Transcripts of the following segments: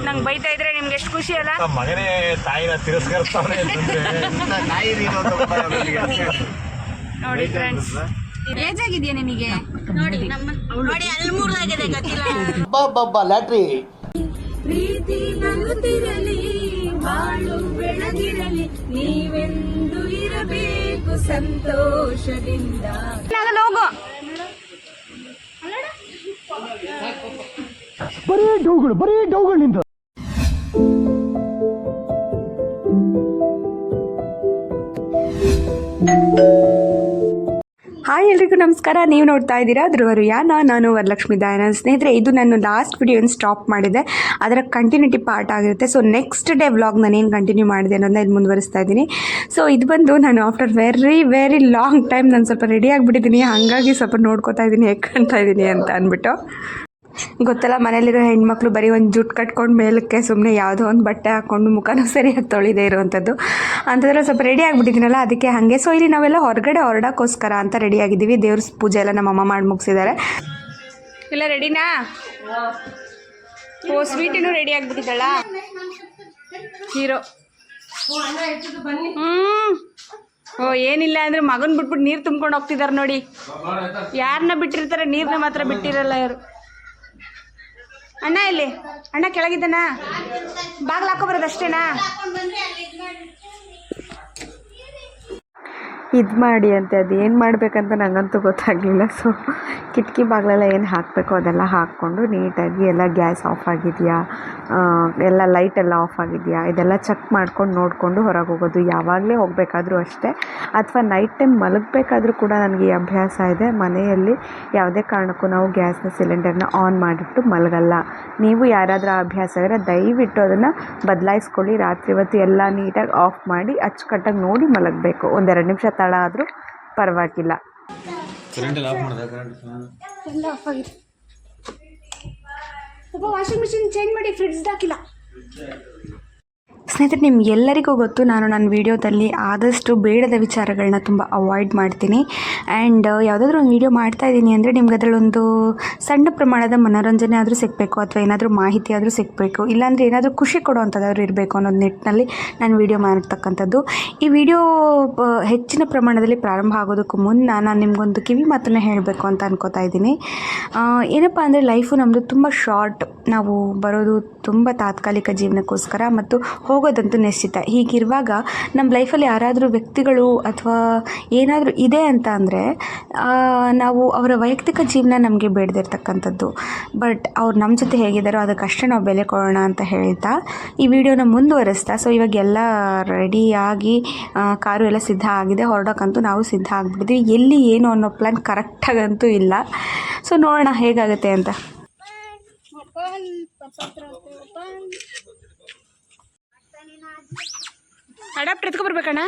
ನಂಗೆ ಬೈತಾ ಇದ್ರೆ ನಿಮ್ಗೆ ಎಷ್ಟು ಖುಷಿ ಅಲ್ಲ? ಮಗನೇ ತಾಯಿನ ತಿರಸ್ಕರಿಸ್ತಾನೆ ನೋಡಿ ಫ್ರೆಂಡ್ಸ್, ಏಜ್ ಆಗಿದೆಯಾ ನಿನಗೆ? ನೋಡಿ ಅಲ್ಲಿ 3 ಆಗಿದೆ ಗೊತ್ತಿಲ್ಲ. ಲ್ಯಾಟ್ರಿ ಪ್ರೀತಿ ನಗುತ್ತಿರಲಿ, ಬಾಳು ಬೆಳಗಿರಲಿ, ನೀವೆಂದು ಇರಬೇಕು ಸಂತೋಷದಿಂದ. ಹೋಗು. ಬರೀ ಡೌಗಳು ನಿಂದು. ಹಾಯ್ ಎಲ್ರಿಗೂ ನಮಸ್ಕಾರ. ನೀವು ನೋಡ್ತಾ ಇದ್ದೀರಾ ಧ್ರುವರು ಯಾನ. ನಾನು ವರಲಕ್ಷ್ಮಿ ದಾಯನ. ಸ್ನೇಹಿತರೆ, ಇದು ನಾನು ಲಾಸ್ಟ್ ವಿಡಿಯೋನ ಸ್ಟಾಪ್ ಮಾಡಿದೆ, ಅದರ ಕಂಟಿನ್ಯೂಟಿ ಪಾರ್ಟ್ ಆಗಿರುತ್ತೆ. ಸೊ ನೆಕ್ಸ್ಟ್ ಡೇ ವ್ಲಾಗ್ ನಾನೇನು ಕಂಟಿನ್ಯೂ ಮಾಡಿದೆ ಅನ್ನೋದನ್ನ ಇದು ಮುಂದುವರಿಸ್ತಾ ಇದ್ದೀನಿ. ಸೊ ಇದು ಬಂದು ನಾನು ಆಫ್ಟರ್ ವೆರಿ ಲಾಂಗ್ ಟೈಮ್ ನಾನು ಸ್ವಲ್ಪ ರೆಡಿ ಆಗಿಬಿಟ್ಟಿದ್ದೀನಿ. ಹಾಗಾಗಿ ಸ್ವಲ್ಪ ನೋಡ್ಕೋತಾ ಇದ್ದೀನಿ ಹೇಗೆ ಕಾಣ್ತಾ ಇದ್ದೀನಿ ಅಂತ ಅಂದ್ಬಿಟ್ಟು. ಗೊತ್ತಲ್ಲ, ಮನೇಲಿರೋ ಹೆಣ್ಮಕ್ಳು ಬರೀ ಒಂದು ಜುಟ್ಟು ಕಟ್ಕೊಂಡು ಮೇಲಕ್ಕೆ ಸುಮ್ಮನೆ ಯಾವುದೋ ಒಂದು ಬಟ್ಟೆ ಹಾಕ್ಕೊಂಡು ಮುಖನೂ ಸರಿಯಾಗಿ ತೊಳಿದೇ ಇರುವಂಥದ್ದು. ಅಂಥದ್ರಲ್ಲಿ ಸ್ವಲ್ಪ ರೆಡಿ ಆಗಿಬಿಟ್ಟಿದ್ದೀನಲ್ಲ, ಅದಕ್ಕೆ ಹಾಗೆ. ಸೊ ಇಲ್ಲಿ ನಾವೆಲ್ಲ ಹೊರಗಡೆ ಹೊರಡೋಕ್ಕೋಸ್ಕರ ಅಂತ ರೆಡಿ ಆಗಿದ್ದೀವಿ. ದೇವ್ರ ಪೂಜೆ ಎಲ್ಲ ನಮ್ಮ ಅಮ್ಮ ಮಾಡಿ ಮುಗಿಸಿದ್ದಾರೆ. ಇಲ್ಲ ರೆಡಿನಾ? ಓ, ಸ್ವೀಟಿನೂ ರೆಡಿ ಆಗಿಬಿಟ್ಟಿದ್ದಾಳ ಹೀರೋ. ಓ, ಏನಿಲ್ಲ ಅಂದರೆ ಮಗನ ಬಿಟ್ಬಿಟ್ಟು ನೀರು ತುಂಬ್ಕೊಂಡು ಹೋಗ್ತಿದ್ದಾರೆ ನೋಡಿ. ಯಾರನ್ನ ಬಿಟ್ಟಿರ್ತಾರೆ, ನೀರನ್ನ ಮಾತ್ರ ಬಿಟ್ಟಿರಲ್ಲ ಇವರು. ಅಣ್ಣ ಇಲ್ಲಿ, ಅಣ್ಣ ಕೆಳಗಿದ್ದಾನಾ? ಬಾಗಿಲು ಹಾಕೋಬರೋದು ಅಷ್ಟೇನಾ? ಇದು ಮಾಡಿ ಅಂತೆ, ಅದು ಏನು ಮಾಡಬೇಕಂತ ನನಗಂತೂ ಗೊತ್ತಾಗಲಿಲ್ಲ. ಸೊ ಕಿಟಕಿ ಬಾಗಿಲೆಲ್ಲ ಏನು ಹಾಕಬೇಕು ಅದೆಲ್ಲ ಹಾಕ್ಕೊಂಡು ನೀಟಾಗಿ ಎಲ್ಲ ಗ್ಯಾಸ್ ಆಫ್ ಆಗಿದೆಯಾ, ಎಲ್ಲ ಲೈಟೆಲ್ಲ ಆಫ್ ಆಗಿದೆಯಾ, ಇದೆಲ್ಲ ಚೆಕ್ ಮಾಡ್ಕೊಂಡು ನೋಡಿಕೊಂಡು ಹೊರಗೆ ಹೋಗೋದು. ಯಾವಾಗಲೇ ಹೋಗಬೇಕಾದ್ರೂ ಅಷ್ಟೇ, ಅಥವಾ ನೈಟ್ ಟೈಮ್ ಮಲಗಬೇಕಾದ್ರೂ ಕೂಡ ನನಗೆ ಈ ಅಭ್ಯಾಸ ಇದೆ. ಮನೆಯಲ್ಲಿ ಯಾವುದೇ ಕಾರಣಕ್ಕೂ ನಾವು ಗ್ಯಾಸ್ನ ಸಿಲಿಂಡರ್ನ ಆನ್ ಮಾಡಿಟ್ಟು ಮಲಗಲ್ಲ. ನೀವು ಯಾರಾದರೂ ಆ ಅಭ್ಯಾಸ ಇದ್ದರೆ ದಯವಿಟ್ಟು ಅದನ್ನು ಬದಲಾಯಿಸ್ಕೊಳ್ಳಿ. ರಾತ್ರಿ ಹೊತ್ತು ಎಲ್ಲ ನೀಟಾಗಿ ಆಫ್ ಮಾಡಿ ಅಚ್ಚುಕಟ್ಟಾಗಿ ನೋಡಿ ಮಲಗಬೇಕು. 1-2 ನಿಮಿಷ ತಡ ಆದರೂ ಪರವಾಗಿಲ್ಲ. ಎಲ್ಲ ಆಫ್ ಆಗಿದೆ. ಸ್ವಲ್ಪ ವಾಷಿಂಗ್ ಮಿಷಿನ್ ಚೇಂಜ್ ಮಾಡಿ, ಫ್ರಿಡ್ಜ್ ಹಾಕಿಲ್ಲ. ಸ್ನೇಹಿತರೆ, ನಿಮ್ಗೆಲ್ಲರಿಗೂ ಗೊತ್ತು, ನಾನು ನನ್ನ ವೀಡಿಯೋದಲ್ಲಿ ಆದಷ್ಟು ಬೇಡದ ವಿಚಾರಗಳನ್ನ ತುಂಬ ಅವಾಯ್ಡ್ ಮಾಡ್ತೀನಿ. ಆ್ಯಂಡ್ ಯಾವುದಾದ್ರೂ ಒಂದು ವೀಡಿಯೋ ಮಾಡ್ತಾಯಿದ್ದೀನಿ ಅಂದರೆ ನಿಮ್ಗೆ ಅದರಲ್ಲೊಂದು ಸಣ್ಣ ಪ್ರಮಾಣದ ಮನೋರಂಜನೆ ಆದರೂ ಸಿಗಬೇಕು, ಅಥವಾ ಏನಾದರೂ ಮಾಹಿತಿ ಆದರೂ ಸಿಗಬೇಕು, ಇಲ್ಲಾಂದರೆ ಏನಾದರೂ ಖುಷಿ ಕೊಡುವಂಥದ್ದಾದ್ರೂ ಇರಬೇಕು ಅನ್ನೋದು ನಿಟ್ಟಿನಲ್ಲಿ ನಾನು ವೀಡಿಯೋ ಮಾಡಿರ್ತಕ್ಕಂಥದ್ದು. ಈ ವಿಡಿಯೋ ಹೆಚ್ಚಿನ ಪ್ರಮಾಣದಲ್ಲಿ ಪ್ರಾರಂಭ ಆಗೋದಕ್ಕೂ ಮುನ್ನ ನಾನು ನಿಮಗೊಂದು ಕಿವಿ ಮಾತನ್ನು ಹೇಳಬೇಕು ಅಂತ ಅನ್ಕೋತಾ ಇದ್ದೀನಿ. ಏನಪ್ಪ ಅಂದರೆ, ಲೈಫು ನಮ್ಮದು ತುಂಬ ಶಾರ್ಟ್. ನಾವು ಬರೋದು ತುಂಬ ತಾತ್ಕಾಲಿಕ ಜೀವನಕ್ಕೋಸ್ಕರ, ಮತ್ತು ಹೋಗೋದಂತೂ ನಿಶ್ಚಿತ. ಹೀಗಿರುವಾಗ ನಮ್ಮ ಲೈಫಲ್ಲಿ ಯಾರಾದರೂ ವ್ಯಕ್ತಿಗಳು ಅಥವಾ ಏನಾದರೂ ಇದೆ ಅಂತ ಅಂದರೆ ನಾವು ಅವರ ವೈಯಕ್ತಿಕ ಜೀವನ ನಮಗೆ ಬೇಡದಿರ್ತಕ್ಕಂಥದ್ದು. ಬಟ್ ಅವ್ರು ನಮ್ಮ ಜೊತೆ ಹೇಗಿದ್ದಾರೋ ಅದಕ್ಕಷ್ಟೇ ನಾವು ಬೆಲೆ ಕೊಡೋಣ ಅಂತ ಹೇಳ್ತಾ ಈ ವಿಡಿಯೋನ ಮುಂದುವರಿಸ್ತಾ. ಸೊ ಇವಾಗ ಎಲ್ಲ ರೆಡಿಯಾಗಿ ಕಾರು ಎಲ್ಲ ಸಿದ್ಧ ಆಗಿದೆ, ಹೊರಡೋಕ್ಕಂತೂ ನಾವು ಸಿದ್ಧ ಆಗಿಬಿಟ್ಟಿದ್ವಿ. ಎಲ್ಲಿ ಏನು ಅನ್ನೋ ಪ್ಲ್ಯಾನ್ ಕರೆಕ್ಟಾಗಂತೂ ಇಲ್ಲ. ಸೊ ನೋಡೋಣ ಹೇಗಾಗುತ್ತೆ ಅಂತ. ಅಡಾಪ್ಟರ್ ಎತ್ಕೊಬರ್ಬೇಕಣ್ಣ.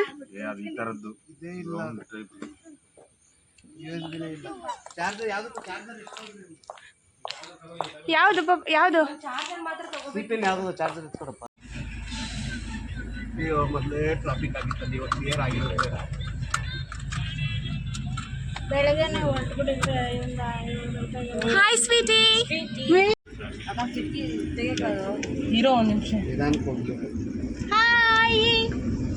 ಯಾವುದು ಯಾವುದು ಬೆಳಗ್ಗೆನೆ ಹೊರಟ್ಬಿಟ್ಟಿದ್ರೆ. Hi Sweety. ಇರೋ ಒಂದು ನಿಮಿಷ. ಹಾಯ್.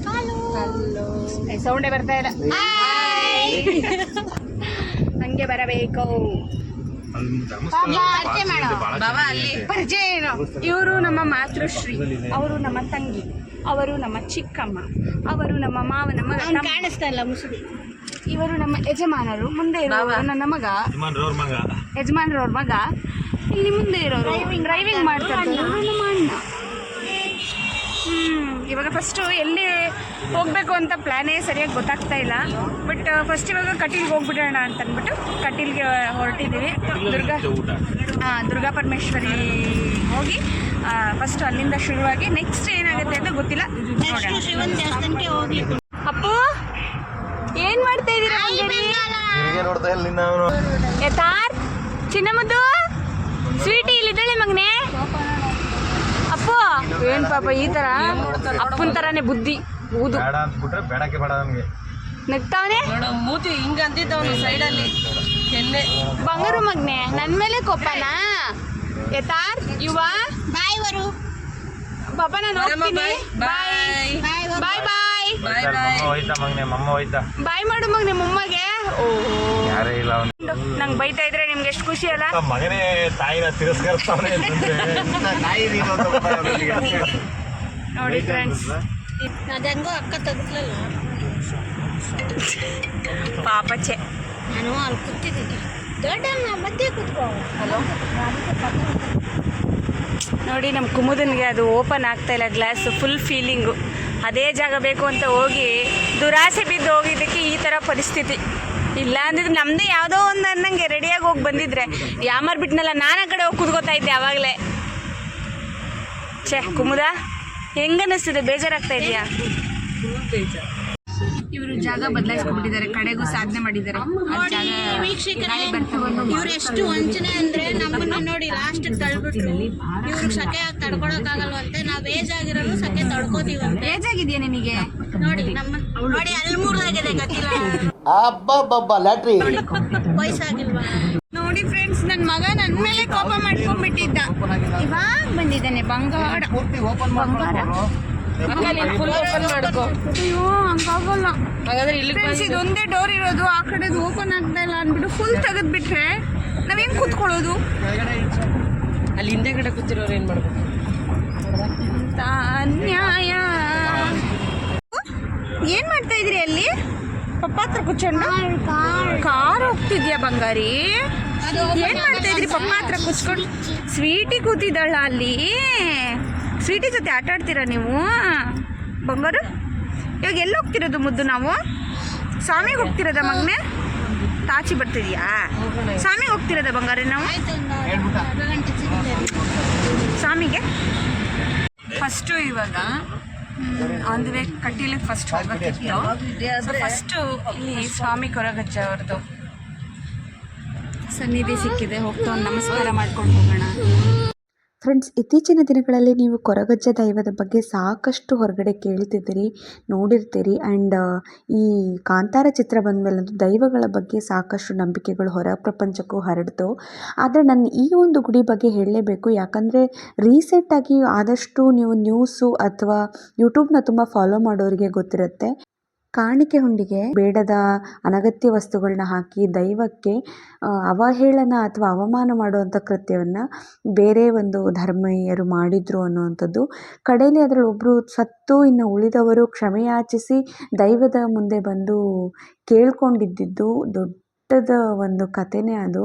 ಹಲೋ. ಸೌಂಡೇ ಬರ್ತಾ ಇಲ್ಲ. ಹಂಗೆ ಬರಬೇಕು. ಪರಿಚಯ ಏನು? ಇವರು ನಮ್ಮ ಮಾತೃಶ್ರೀ, ಅವರು ನಮ್ಮ ತಂಗಿ, ಅವರು ನಮ್ಮ ಚಿಕ್ಕಮ್ಮ, ಅವರು ನಮ್ಮ ಮಾವನ ಮಗ. ಕಾಣಿಸ್ತಾ ಇಲ್ಲ ಮುಸುಡಿ. ಇವರು ನಮ್ಮ ಯಜಮಾನರು. ಮುಂದೆ ಇರೋರು ನನ್ನ ಮಗ, ಯಜಮಾನರವ್ರ ಮಗ. ಇಲ್ಲಿ ಮುಂದೆ ಇರೋರು ಡ್ರೈವಿಂಗ್ ಮಾಡ್ತಾರೆ, ನಮ್ಮ ಅಣ್ಣ. ಇವಾಗ ಫಸ್ಟು ಎಲ್ಲಿ ಹೋಗಬೇಕು ಅಂತ ಪ್ಲ್ಯಾನೇ ಸರಿಯಾಗಿ ಗೊತ್ತಾಗ್ತಾ ಇಲ್ಲ. ಬಟ್ ಫಸ್ಟ್ ಇವಾಗ ಕಟೀಲ್ಗೆ ಹೋಗ್ಬಿಡೋಣ ಅಂತ ಅಂದ್ಬಿಟ್ಟು ಕಟೀಲ್ಗೆ ಹೊರಟಿದ್ದೀವಿ. ದುರ್ಗಾ ಪರಮೇಶ್ವರಿ ಹೋಗಿ ಫಸ್ಟು ಅಲ್ಲಿಂದ ಶುರುವಾಗಿ ನೆಕ್ಸ್ಟ್ ಏನಾಗುತ್ತೆ ಅಂತ ಗೊತ್ತಿಲ್ಲ. ಅಪ್ಪು, ಏನು ಮಾಡ್ತಾ ಇದ್ದೀರಾ? ಯಥಾರ್ಥ್, ಚಿನ್ನಮುದ್ದು, ಸ್ವೀಟಿ ಇಲ್ಲಿದ್ದಾಳೆ ಮಗನೇ. ಅಪ್ಪು ಏನು ಪಾಪ ಈ ಥರ ಅಪ್ಪನ ಥರನೇ ಬುದ್ಧಿ ಊದು ನಗ್ತಾವನೆ. ಮೂತಿ ಹಿಂಗ ಅಂತಿದ್ದವನು ಸೈಡಲ್ಲಿ ಬಂಗಾರು ಮಗನೆ, ನನ್ನ ಮೇಲೆ ಕೋಪನಾ? ಯಥಾರ್ಥ್ ಯುವ ಬಾಯ್ ವರು ಪಾಪ ನಾನು ಹೋಗ್ತೀನಿ. ಬಾಯ್ ಬಾಯ್ ಬಾಯ್ ಬಾಯ್ ಬಾಯ್ ಹೋಯ್ತಾ ಮಗನೆ ಮಮ್ಮ ಹೋಯ್ತಾ ಬಾಯ್ ಮಾಡು ಮಗ ನಿಮ್ಮ ಅಮ್ಮಗೆ. ಯಾರೇ ಇಲ್ಲ ಅವನು ನಂಗೆ ಬೈತಾ ಇದ್ರೆ ನಿಮ್ಗೆ ಎಷ್ಟು ಖುಷಿ ಅಲ್ಲ. ಮಗನೇ ತಾಯಿನ ತಿರಸ್ಕರಿಸ್ತಾವನೆ ನೋಡಿ ಫ್ರೆಂಡ್ಸ್, ಅದಂಗೋ ಅಕ್ಕ ತೆಗಿಸ್ಲಲ್ಲ, ಪಾಪಚ್ಚೆ. ನಾನು ಅಲ್ಲಿ ಕೂತಿದ್ದೀನಿ, ದೊಡ್ಡಮ್ಮ ಮಧ್ಯೆ ಕೂತ್ಕೋ. ಹಲೋ ನೋಡಿ ನಮ್ಮ ಕುಮುದನ್ಗೆ ಅದು ಓಪನ್ ಆಗ್ತಾ ಇಲ್ಲ ಗ್ಲಾಸ್, ಫುಲ್ ಫೀಲಿಂಗು. ಅದೇ ಜಾಗ ಬೇಕು ಅಂತ ಹೋಗಿ ದುರಾಸೆ ಬಿದ್ದು ಹೋಗಿದ್ದಕ್ಕೆ ಈ ಥರ ಪರಿಸ್ಥಿತಿ. ಇಲ್ಲ ಅಂದಿದ್ರೆ ನಮ್ಮದೇ ಯಾವುದೋ ಒಂದು ಅನ್ನಂಗೆ ರೆಡಿಯಾಗಿ ಹೋಗಿ ಬಂದಿದ್ರೆ ಯಾಮಾರ್ ಬಿಟ್ನಲ್ಲ, ನಾನು ಆ ಕಡೆ ಹೋಗಿ ಕೂತ್ಕೋತಾ ಇದ್ದೆ ಆವಾಗಲೇ. ಛೇ ಕುಮುದ, ಹೆಂಗನ್ನಿಸ್ತಿದೆ? ಬೇಜಾರಾಗ್ತಾ ಇದೆಯಾ? ಇವರು ಜಾಗ ಬದಲಾಯಿಸ್ಕೊಂಡ್ಬಿಟ್ಟಿದ್ದಾರೆ, ಕಡೆಗೂ ಸಾಧನೆ ಮಾಡಿದ್ದಾರೆ. ಇವ್ರು ಎಷ್ಟು ವಂಚನೆ ಅಂದ್ರೆ ನಮ್ಮನ್ನ ನೋಡಿ ಲಾಸ್ಟ್ ತಳ್ಬಿಟ್ರು. ಇವ್ರು ಸಕೆ ತಡ್ಕೊಳಕ್ ಆಗಲ್ವಂತೆ, ನಾವ್ ಏಜ್ ಆಗಿರೋರು ಸಕೆ ತಡ್ಕೋತೀವಂತೆ. ಏಜ್ ಆಗಿದೆಯಾ ನಿನಗೆ? ನೋಡಿ ನಮ್ಮ ನೋಡಿ ಅಲ್ಲಿ ಮೂರಾಗಿದೆ, ಗೊತ್ತಿಲ್ಲ ಅಬ್ಬಬ್ಬಬ್ಬ ಲ್ಯಾಟ್ರಿ. ವಯಸ್ಸಾಗಿಲ್ವಾ? ನೋಡಿ ಫ್ರೆಂಡ್ಸ್, ನನ್ನ ಮಗ ನನ್ನ ಮೇಲೆ ಕೋಪ ಮಾಡ್ಕೊಂಡ್ಬಿಟ್ಟಿದ್ದ, ಇವಾಗ ಬಂದಿದ್ದಾನೆ. ಬಂಗಾರ ಫುಲ್ ಓಪನ್ ಮಾಡ್ಕೋ. ಅಯ್ಯೋ ಹಂಗಾಗಲ್ಲ ಹಾಗಾದ್ರೆ ಇಲ್ಲಿ ಫ್ರೆಂಡ್ಸ್, ಇದೊಂದೇ ಡೋರ್ ಇರೋದು, ಆ ಕಡೆದು ಓಪನ್ ಆಗ್ತಾ ಇಲ್ಲ ಅಂದ್ಬಿಟ್ಟು ಫುಲ್ ತೆಗೆದ್ಬಿಟ್ರೆ ನಾವ್ ಹೆಂಗ್ ಕೂತ್ಕೊಳ್ಳೋದು? ಅಲ್ಲಿ ಹಿಂದೆಗಡೆ ಕೂತಿರೋರು ಏನ್ ಮಾಡ್ಬೇಕು? ಅಂತ ಅನ್ಯಾಯ. ಏನ್ ಮಾಡ್ತಾ ಇದ್ರಿ ಅಲ್ಲಿ? ಪಪ್ಪ ಹತ್ರ ಕುಚ್ಕೊಂಡು ಕಾರ್ ಹೋಗ್ತಿದ್ಯಾ ಬಂಗಾರಿ? ಏನ್ ಮಾಡ್ತಾ ಇದ್ರಿ ಪಪ್ಪ ಹತ್ರ ಕುಚ್ಕೊಂಡು? ಸ್ವೀಟಿ ಕೂತಿದ್ದಾಳ ಅಲ್ಲಿ. ಸ್ವೀಟಿ ಜೊತೆ ಆಟ ಆಡ್ತೀರಾ ನೀವು ಬಂಗಾರು? ಇವಾಗ ಎಲ್ಲಿ ಹೋಗ್ತಿರೋದು ಮುದ್ದು? ನಾವು ಸ್ವಾಮಿಗೆ ಹೋಗ್ತಿರೋದ ಮಗನೇ? ತಾಚಿ ಬರ್ತಿದ್ಯಾ? ಸ್ವಾಮಿಗೆ ಹೋಗ್ತಿರೋದ ಬಂಗಾರ? ನಾವು ಸ್ವಾಮಿಗೆ ಫಸ್ಟು ಇವಾಗ ಆನ್ ದಿ ವೇ ಕಟೀಲಿಗೆ ಫಸ್ಟ್ ಹೋಗೋಕ್ಕಿತ್ತು. ಫಸ್ಟು ಇಲ್ಲಿ ಸ್ವಾಮಿ ಕೊರಗಜ್ಜ ಅವ್ರದ್ದು ಸನ್ನಿಧಿ ಸಿಕ್ಕಿದೆ, ಹೋಗ್ತಾ ಒಂದು ನಮಸ್ಕಾರ ಮಾಡ್ಕೊಂಡು ಹೋಗೋಣ. ಫ್ರೆಂಡ್ಸ್, ಇತ್ತೀಚಿನ ದಿನಗಳಲ್ಲಿ ನೀವು ಕೊರಗಜ್ಜ ದೈವದ ಬಗ್ಗೆ ಸಾಕಷ್ಟು ಹೊರಗಡೆ ಕೇಳ್ತಿದ್ದೀರಿ, ನೋಡಿರ್ತೀರಿ. ಆ್ಯಂಡ್ ಈ ಕಾಂತಾರ ಚಿತ್ರ ಬಂದಮೇಲಂತೂ ದೈವಗಳ ಬಗ್ಗೆ ಸಾಕಷ್ಟು ನಂಬಿಕೆಗಳು ಹೊರ ಪ್ರಪಂಚಕ್ಕೂ ಹರಡ್ತು. ಆದರೆ ನಾನು ಈ ಒಂದು ಗುಡಿ ಬಗ್ಗೆ ಹೇಳಲೇಬೇಕು, ಯಾಕಂದರೆ ರೀಸೆಂಟಾಗಿ ಆದಷ್ಟು ನೀವು ನ್ಯೂಸು ಅಥವಾ ಯೂಟ್ಯೂಬ್ನ ತುಂಬ ಫಾಲೋ ಮಾಡೋರಿಗೆ ಗೊತ್ತಿರುತ್ತೆ. ಕಾಣಿಕೆ ಹುಂಡಿಗೆ ಬೇಡದ ಅನಗತ್ಯ ವಸ್ತುಗಳನ್ನ ಹಾಕಿ ದೈವಕ್ಕೆ ಅವಹೇಳನ ಅಥವಾ ಅವಮಾನ ಮಾಡುವಂಥ ಕೃತ್ಯವನ್ನು ಬೇರೆ ಒಂದು ಧರ್ಮೀಯರು ಮಾಡಿದರು ಅನ್ನುವಂಥದ್ದು. ಕಡೆಯಲ್ಲಿ ಅದರಲ್ಲಿ ಒಬ್ಬರು ಸತ್ತು, ಇನ್ನು ಉಳಿದವರು ಕ್ಷಮೆಯಾಚಿಸಿ ದೈವದ ಮುಂದೆ ಬಂದು ಕೇಳ್ಕೊಂಡಿದ್ದು ದೊಡ್ಡದ ಒಂದು ಕಥೆನೇ ಅದು.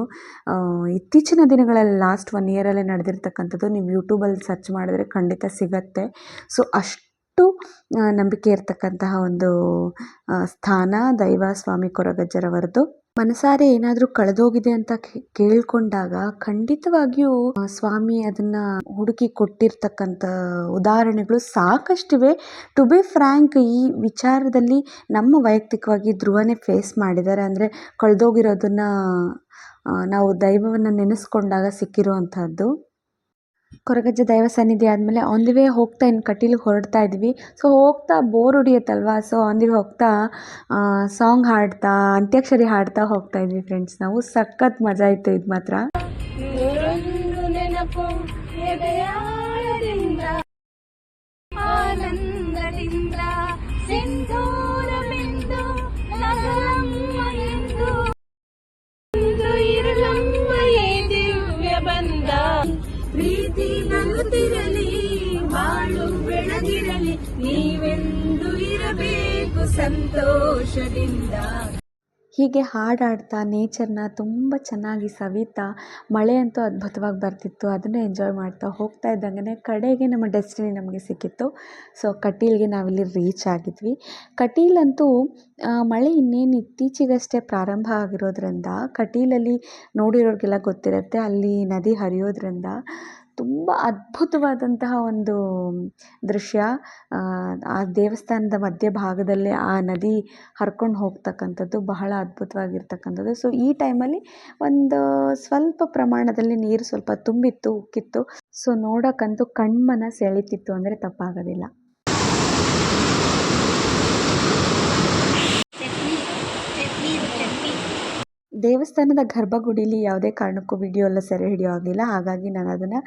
ಇತ್ತೀಚಿನ ದಿನಗಳಲ್ಲಿ ಲಾಸ್ಟ್ 1 ಇಯರಲ್ಲೇ ನಡೆದಿರ್ತಕ್ಕಂಥದ್ದು. ನೀವು ಯೂಟ್ಯೂಬಲ್ಲಿ ಸರ್ಚ್ ಮಾಡಿದ್ರೆ ಖಂಡಿತ ಸಿಗತ್ತೆ. ಸೊ ಅಷ್ಟು ನಂಬಿಕೆ ಇರತಕ್ಕಂತಹ ಒಂದು ಸ್ಥಾನ ದೈವ ಸ್ವಾಮಿ ಕೊರಗಜ್ಜರವರದು. ಮನಸಾರೆ ಏನಾದರೂ ಕಳೆದೋಗಿದೆ ಅಂತ ಕೇಳ್ಕೊಂಡಾಗ ಖಂಡಿತವಾಗಿಯೂ ಸ್ವಾಮಿ ಅದನ್ನ ಹುಡುಕಿ ಕೊಟ್ಟಿರ್ತಕ್ಕಂಥ ಉದಾಹರಣೆಗಳು ಸಾಕಷ್ಟಿವೆ. ಟು ಬಿ ಫ್ರ್ಯಾಂಕ್, ಈ ವಿಚಾರದಲ್ಲಿ ನಮ್ಮ ವೈಯಕ್ತಿಕವಾಗಿ ಧ್ರುವನೇ ಫೇಸ್ ಮಾಡಿದ್ದಾರೆ. ಅಂದರೆ ಕಳೆದೋಗಿರೋದನ್ನ ನಾವು ದೈವವನ್ನು ನೆನೆಸ್ಕೊಂಡಾಗ ಸಿಕ್ಕಿರುವಂಥದ್ದು. ಕೊರಗಜ್ಜ ದೈವ ಸನ್ನಿಧಿ ಆದಮೇಲೆ ಆನ್ ದಿ ವೇ ಹೋಗ್ತಾ ಇನ್ನು ಕಟೀಲಿಗೆ ಹೊರಡ್ತಾ ಇದ್ವಿ. ಸೊ ಹೋಗ್ತಾ ಬೋರ್ ಹೊಡಿಯುತ್ತಲ್ವ, ಸೊ ಆನ್ ದಿ ವೇ ಹೋಗ್ತಾ ಸಾಂಗ್ ಹಾಡ್ತಾ ಅಂತ್ಯಾಕ್ಷರಿ ಹಾಡ್ತಾ ಹೋಗ್ತಾ ಇದ್ವಿ ಫ್ರೆಂಡ್ಸ್. ನಾವು ಸಖತ್ ಮಜಾ ಇತ್ತು ಇದು ಮಾತ್ರ. ಪ್ರೀತಿ ನಗುತ್ತಿರಲಿ, ಬಾಳು ಬೆಳಗಿರಲಿ, ನೀವೆಂದು ಇರಬೇಕು ಸಂತೋಷದಿಂದ. ಹೀಗೆ ಹಾಡಾಡ್ತಾ ನೇಚರ್ನ ತುಂಬ ಚೆನ್ನಾಗಿ ಸವಿತಾ, ಮಳೆ ಅಂತೂ ಅದ್ಭುತವಾಗಿ ಬರ್ತಿತ್ತು, ಅದನ್ನೇ ಎಂಜಾಯ್ ಮಾಡ್ತಾ ಹೋಗ್ತಾ ಇದ್ದಂಗೆ ಕಡೆಗೆ ನಮ್ಮ ಡೆಸ್ಟಿನಿ ನಮಗೆ ಸಿಕ್ಕಿತ್ತು. ಸೊ ಕಟೀಲ್ಗೆ ನಾವಿಲ್ಲಿ ರೀಚ್ ಆಗಿದ್ವಿ. ಕಟೀಲಂತೂ ಮಳೆ ಇನ್ನೇನು ಇತ್ತೀಚೆಗಷ್ಟೇ ಪ್ರಾರಂಭ ಆಗಿರೋದ್ರಿಂದ, ಕಟೀಲಲ್ಲಿ ನೋಡಿರೋರಿಗೆಲ್ಲ ಗೊತ್ತಿರುತ್ತೆ, ಅಲ್ಲಿ ನದಿ ಹರಿಯೋದ್ರಿಂದ ತುಂಬ ಅದ್ಭುತವಾದಂತಹ ಒಂದು ದೃಶ್ಯ. ಆ ದೇವಸ್ಥಾನದ ಮಧ್ಯಭಾಗದಲ್ಲೇ ಆ ನದಿ ಹರ್ಕೊಂಡು ಹೋಗ್ತಕ್ಕಂಥದ್ದು ಬಹಳ ಅದ್ಭುತವಾಗಿರ್ತಕ್ಕಂಥದ್ದು. ಸೊ ಈ ಟೈಮಲ್ಲಿ ಒಂದು ಸ್ವಲ್ಪ ಪ್ರಮಾಣದಲ್ಲಿ ನೀರು ಸ್ವಲ್ಪ ತುಂಬಿತ್ತು, ಉಕ್ಕಿತ್ತು. ಸೊ ನೋಡೋಕ್ಕಂತೂ ಕಣ್ಮನ ಸೆಳೀತಿತ್ತು ಅಂದರೆ ತಪ್ಪಾಗೋದಿಲ್ಲ. ದೇವಸ್ಥಾನದ ಗರ್ಭಗುಡಿಲಿ ಯಾವುದೇ ಕಾರಣಕ್ಕೂ ವಿಡಿಯೋ ಎಲ್ಲ ಸೆರೆ ಹಿಡಿಯೋ ಆಗಲಿಲ್ಲ. ಹಾಗಾಗಿ ನಾನು ಅದನ್ನು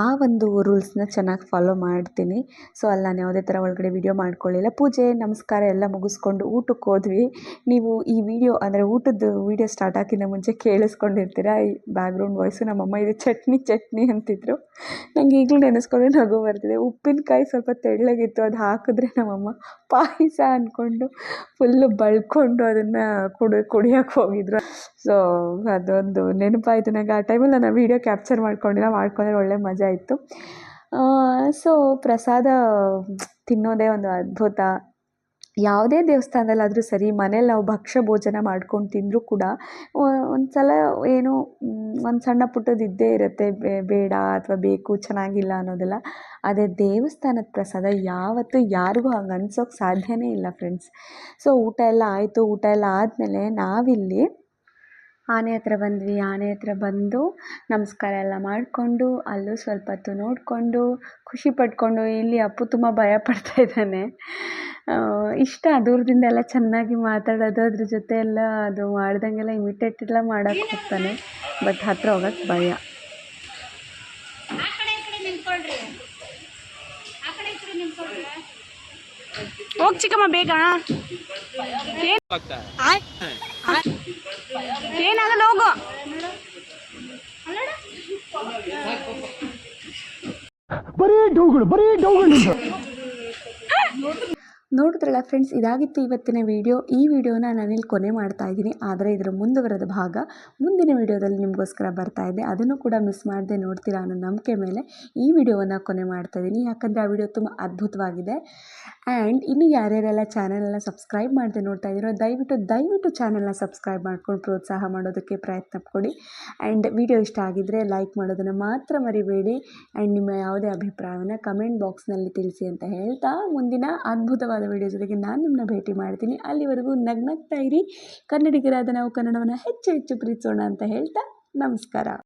ಆ ಒಂದು ರೂಲ್ಸ್ನ ಚೆನ್ನಾಗಿ ಫಾಲೋ ಮಾಡ್ತೀನಿ. ಸೊ ಅಲ್ಲಿ ನಾನು ಯಾವುದೇ ಥರ ಒಳಗಡೆ ವಿಡಿಯೋ ಮಾಡ್ಕೊಳ್ಳಿಲ್ಲ. ಪೂಜೆ ನಮಸ್ಕಾರ ಎಲ್ಲ ಮುಗಿಸ್ಕೊಂಡು ಊಟಕ್ಕೆ ಹೋದ್ವಿ. ನೀವು ಈ ವಿಡಿಯೋ ಅಂದರೆ ಊಟದ ವಿಡಿಯೋ ಸ್ಟಾರ್ಟ್ ಹಾಕಿದ ಮುಂಚೆ ಕೇಳಿಸ್ಕೊಂಡಿರ್ತೀರ ಈ ಬ್ಯಾಕ್ಗ್ರೌಂಡ್ ವಾಯ್ಸು. ನಮ್ಮಮ್ಮ ಇದು ಚಟ್ನಿ ಅಂತಿದ್ರು. ನನಗೆ ಈಗಲೂ ನೆನೆಸ್ಕೊಂಡ್ರೆ ನಗು ಬರ್ತಿದೆ. ಉಪ್ಪಿನಕಾಯಿ ಸ್ವಲ್ಪ ತೆಳ್ಳಗಿತ್ತು, ಅದು ಹಾಕಿದ್ರೆ ನಮ್ಮಮ್ಮ ಪಾಯಸ ಅಂದ್ಕೊಂಡು ಫುಲ್ಲು ಬಳ್ಕೊಂಡು ಅದನ್ನು ಕುಡಿಯೋಕ್ಕೆ ಹೋಗಿದ್ರು. ಸೊ ಅದೊಂದು ನೆನಪಾಯಿತು ನನಗೆ. ಆ ಟೈಮಲ್ಲಿ ನಾನು ವೀಡಿಯೋ ಕ್ಯಾಪ್ಚರ್ ಮಾಡ್ಕೊಂಡ್ರೆ ಒಳ್ಳೆ ಮಜಾ ಇತ್ತು. ಸೊ ಪ್ರಸಾದ ತಿನ್ನೋದೇ ಒಂದು ಅದ್ಭುತ. ಯಾವುದೇ ದೇವಸ್ಥಾನದಲ್ಲಾದರೂ ಸರಿ, ಮನೇಲಿ ನಾವು ಭಕ್ಷ್ಯ ಭೋಜನ ಮಾಡ್ಕೊಂಡು ತಿಂದರೂ ಕೂಡ ಒಂದು ಸಲ ಏನೋ ಒಂದು ಸಣ್ಣ ಪುಟ್ಟದ್ದು ಇದ್ದೇ ಇರುತ್ತೆ, ಬೇಡ ಅಥವಾ ಬೇಕು, ಚೆನ್ನಾಗಿಲ್ಲ ಅನ್ನೋದೆಲ್ಲ. ಅದೇ ದೇವಸ್ಥಾನದ ಪ್ರಸಾದ ಯಾವತ್ತೂ ಯಾರಿಗೂ ಹಂಗೆ ಅನ್ಸೋಕ್ಕೆ ಸಾಧ್ಯನೇ ಇಲ್ಲ ಫ್ರೆಂಡ್ಸ್. ಸೊ ಊಟ ಎಲ್ಲ ಆಯಿತು. ಊಟ ಎಲ್ಲ ಆದಮೇಲೆ ನಾವಿಲ್ಲಿ ಆನೆ ಹತ್ರ ಬಂದ್ವಿ. ಆನೆ ಹತ್ರ ಬಂದು ನಮಸ್ಕಾರ ಎಲ್ಲ ಮಾಡಿಕೊಂಡು ಅಲ್ಲೂ ಸ್ವಲ್ಪ ಹೊತ್ತು ನೋಡಿಕೊಂಡು ಖುಷಿ ಪಟ್ಕೊಂಡು, ಇಲ್ಲಿ ಅಪ್ಪು ತುಂಬ ಭಯ ಪಡ್ತಾ ಇದ್ದಾನೆ. ಇಷ್ಟ ದೂರದಿಂದ ಎಲ್ಲ ಚೆನ್ನಾಗಿ ಮಾತಾಡೋದು, ಅದ್ರ ಜೊತೆ ಎಲ್ಲ ಅದು ಮಾಡ್ದಂಗೆಲ್ಲ ಇಮಿಟೇಟ್ ಎಲ್ಲ ಮಾಡೋಕ್ಕೆ ಹೋಗ್ತಾನೆ. ಬಟ್ ಹತ್ರ ಹೋಗೋಕ್ಕೆ ಭಯ. ಹೋಗಿ ಚಿಕ್ಕಮ್ಮ ಬೇಗ. ಏನಾಗಲ್ಲ, ಹೋಗು. ನೋಡಿದ್ರಲ್ಲ ಫ್ರೆಂಡ್ಸ್, ಇದಾಗಿತ್ತು ಇವತ್ತಿನ ವಿಡಿಯೋ. ಈ ವಿಡಿಯೋನ ನಾನಿಲ್ಲಿ ಕೊನೆ ಮಾಡ್ತಾ ಇದ್ದೀನಿ. ಆದರೆ ಇದರ ಮುಂದುವರೆದ ಭಾಗ ಮುಂದಿನ ವಿಡಿಯೋದಲ್ಲಿ ನಿಮಗೋಸ್ಕರ ಬರ್ತಾ ಇದೆ. ಅದನ್ನು ಕೂಡ ಮಿಸ್ ಮಾಡದೆ ನೋಡ್ತೀರಾ ಅನ್ನೋ ನಂಬಿಕೆ ಮೇಲೆ ಈ ವಿಡಿಯೋವನ್ನು ಕೊನೆ ಮಾಡ್ತಾ ಇದ್ದೀನಿ. ಯಾಕಂದರೆ ಆ ವಿಡಿಯೋ ತುಂಬ ಅದ್ಭುತವಾಗಿದೆ. ಆ್ಯಂಡ್ ಇನ್ನು ಯಾರ್ಯಾರೆಲ್ಲ ಚಾನಲನ್ನು ಸಬ್ಸ್ಕ್ರೈಬ್ ಮಾಡದೆ ನೋಡ್ತಾ ಇದ್ದೀರೋ ದಯವಿಟ್ಟು ಚಾನಲ್ನ ಸಬ್ಸ್ಕ್ರೈಬ್ ಮಾಡ್ಕೊಂಡು ಪ್ರೋತ್ಸಾಹ ಮಾಡೋದಕ್ಕೆ ಪ್ರಯತ್ನ ಪಡಿ. ಆ್ಯಂಡ್ ವಿಡಿಯೋ ಇಷ್ಟ ಆಗಿದ್ದರೆ ಲೈಕ್ ಮಾಡೋದನ್ನು ಮಾತ್ರ ಮರಿಬೇಡಿ. ಆ್ಯಂಡ್ ನಿಮ್ಮ ಯಾವುದೇ ಅಭಿಪ್ರಾಯವನ್ನು ಕಮೆಂಟ್ ಬಾಕ್ಸ್ನಲ್ಲಿ ತಿಳಿಸಿ ಅಂತ ಹೇಳ್ತಾ, ಮುಂದಿನ ಅದ್ಭುತವಾದ ವಿಡಿಯೋ ಜೊತೆಗೆ ನಾನು ನಿಮ್ಮನ್ನ ಭೇಟಿ ಮಾಡ್ತೀನಿ. ಅಲ್ಲಿವರೆಗೂ ನಗ್ನಗ್ತಾ ಇರಿ. ಕನ್ನಡಿಗರಾದ ನಾವು ಕನ್ನಡವನ್ನು ಹೆಚ್ಚು ಹೆಚ್ಚು ಪ್ರೀತಿಸೋಣ ಅಂತ ಹೇಳ್ತಾ ನಮಸ್ಕಾರ.